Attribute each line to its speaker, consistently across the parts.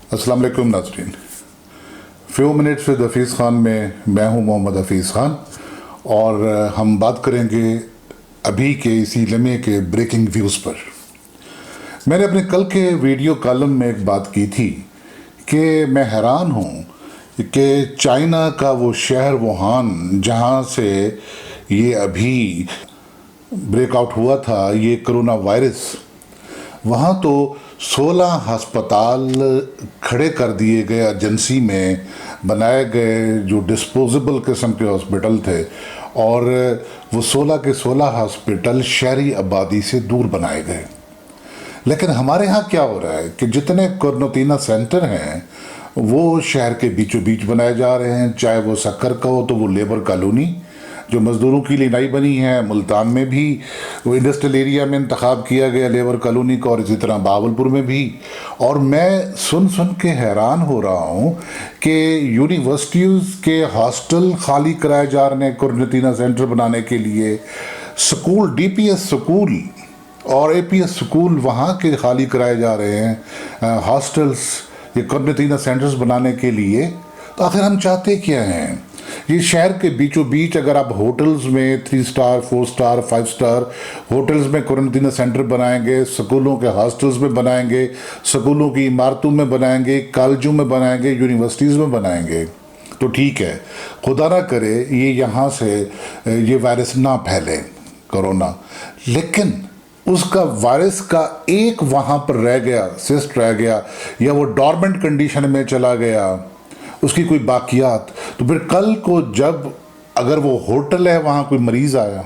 Speaker 1: अस्सलाम वालेकुम नाज़रीन। Few minutes with Hafeez Khan में मैं हूँ मोहम्मद हफीज़ ख़ान और हम बात करेंगे अभी के इसी लम्हे के ब्रेकिंग व्यूज़ पर। मैंने अपने कल के वीडियो कॉलम में एक बात की थी कि मैं हैरान हूँ कि चाइना का वो शहर वुहान जहाँ से ये अभी ब्रेकआउट हुआ था, ये कोरोना वायरस, वहाँ तो 16 हस्पताल खड़े कर दिए गए, एजेंसी में बनाए गए जो डिस्पोजेबल किस्म के हॉस्पिटल थे, और वो 16 के 16 हॉस्पिटल शहरी आबादी से दूर बनाए गए। लेकिन हमारे यहाँ क्या हो रहा है कि जितने क्वारंटीन सेंटर हैं वो शहर के बीचों बीच बनाए जा रहे हैं। चाहे वो सक्कर का हो तो वो लेबर कॉलोनी जो मज़दूरों के लिए नई बनी है, मुल्तान में भी वो इंडस्ट्रियल एरिया में इंतखाब किया गया लेबर कॉलोनी का, और इसी तरह बावलपुर में भी। और मैं सुन के हैरान हो रहा हूँ कि यूनिवर्सिटीज़ के हॉस्टल खाली कराए जा रहे हैं क्वारंटीन सेंटर बनाने के लिए। स्कूल, डीपीएस स्कूल और एपीएस स्कूल वहाँ के खाली कराए जा रहे हैं हॉस्टल्स, ये क्वारंटीन सेंटर्स बनाने के लिए। तो आखिर हम चाहते क्या हैं? ये शहर के बीचों बीच अगर आप होटल्स में 3 स्टार, 4 स्टार, 5 स्टार होटल्स में क्वारंटीन सेंटर बनाएंगे, स्कूलों के हॉस्टल्स में बनाएंगे, स्कूलों की इमारतों में बनाएंगे, कॉलेजों में बनाएंगे, यूनिवर्सिटीज़ में बनाएंगे, तो ठीक है। खुदा ना करे ये यहाँ से ये वायरस ना फैले कोरोना, लेकिन उसका वायरस का एक वहाँ पर रह गया, सिस्ट रह गया, या वो डॉर्मेंट कंडीशन में चला गया, उसकी कोई बाकियात, तो फिर कल को जब अगर वो होटल है वहाँ कोई मरीज़ आया,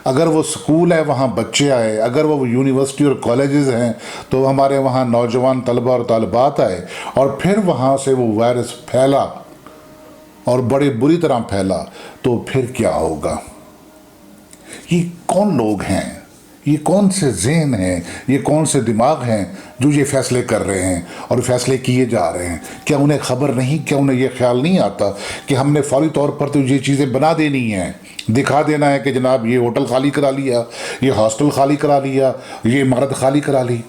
Speaker 1: अगर वो स्कूल है वहाँ बच्चे आए, अगर वो यूनिवर्सिटी और कॉलेजेस हैं तो हमारे वहाँ नौजवान तलबा और तालिबात आए, और फिर वहाँ से वो वायरस फैला और बड़े बुरी तरह फैला, तो फिर क्या होगा? ये कौन लोग हैं, ये कौन से ज़हन हैं, ये कौन से दिमाग हैं जो ये फ़ैसले कर रहे हैं और फैसले किए जा रहे हैं? क्या उन्हें ख़बर नहीं, क्या उन्हें ये ख्याल नहीं आता कि हमने फौरी तौर पर तो ये चीज़ें बना देनी हैं, दिखा देना है कि जनाब ये होटल खाली करा लिया, ये हॉस्टल खाली करा लिया, ये इमारत खाली करा ली,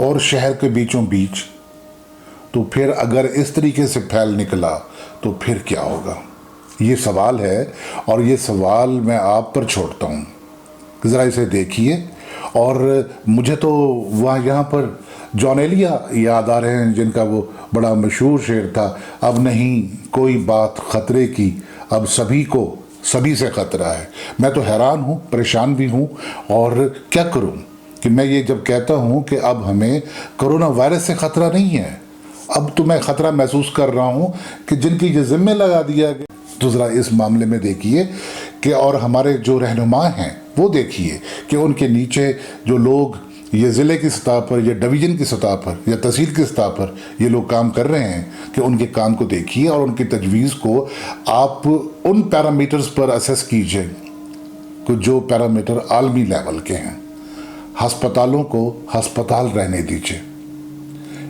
Speaker 1: और शहर के बीचों बीच? तो फिर अगर इस तरीके से फैल निकला तो फिर क्या होगा? ये सवाल है, और ये सवाल मैं आप पर छोड़ता हूँ, ज़रा इसे देखिए। और मुझे तो वहाँ यहाँ पर जॉन एलिया याद आ रहे हैं, जिनका वो बड़ा मशहूर शेर था, अब नहीं कोई बात ख़तरे की, अब सभी को सभी से ख़तरा है। मैं तो हैरान हूँ, परेशान भी हूँ, और क्या करूँ कि मैं ये जब कहता हूँ कि अब हमें कोरोना वायरस से ख़तरा नहीं है, अब तो मैं ख़तरा महसूस कर रहा हूँ कि जिनकी ये ज़िम्मे लगा दिया गया। तो ज़रा इस मामले में देखिए कि, और हमारे जो रहनुमा हैं वो देखिए कि उनके नीचे जो लोग ये ज़िले की सतह पर या डिवीज़न की सतह पर या तहसील की सतह पर ये लोग काम कर रहे हैं, कि उनके काम को देखिए और उनकी तजवीज़ को आप उन पैरामीटर्स पर असेस कीजिए कि जो पैरामीटर आलमी लेवल के हैं। हस्पतालों को हस्पताल रहने दीजिए,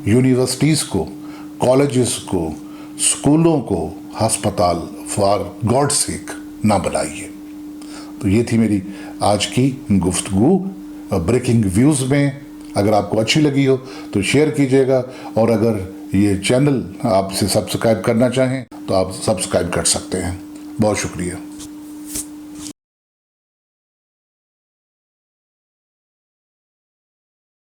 Speaker 1: यूनिवर्सिटीज़ को, कॉलेजेस को, स्कूलों को हस्पताल फॉर गॉड सेक ना बनाइए। तो ये थी मेरी आज की गुफ्तगू ब्रेकिंग व्यूज़ में। अगर आपको अच्छी लगी हो तो शेयर कीजिएगा, और अगर ये चैनल आपसे सब्सक्राइब करना चाहें तो आप सब्सक्राइब कर सकते हैं। बहुत शुक्रिया।